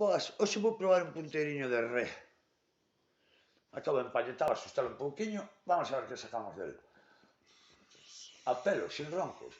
Pois, hoxe vou probar un punteiriño de re. Acabo de empalletar, asustalo un pouquiño, vamos a ver que sacamos del. A pelo, sin roncos.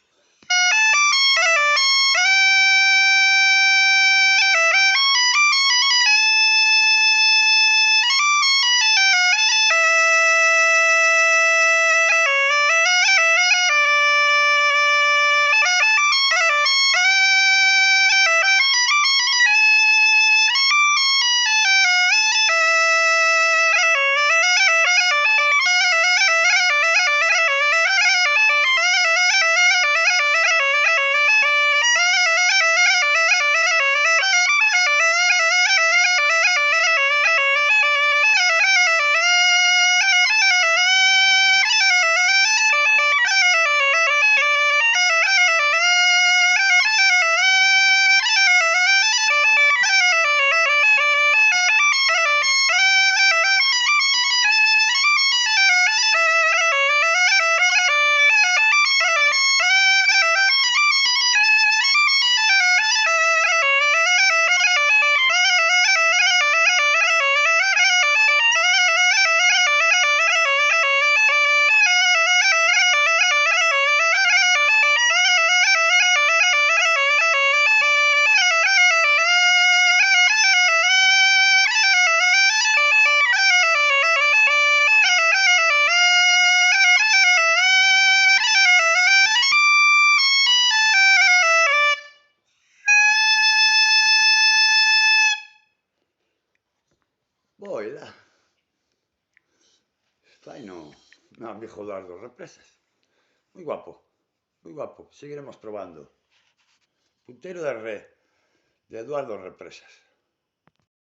Boila. Fai no amigo Eduardo Represas. Moi guapo, moi guapo. Seguiremos probando. Punteiro de re, de Eduardo Represas.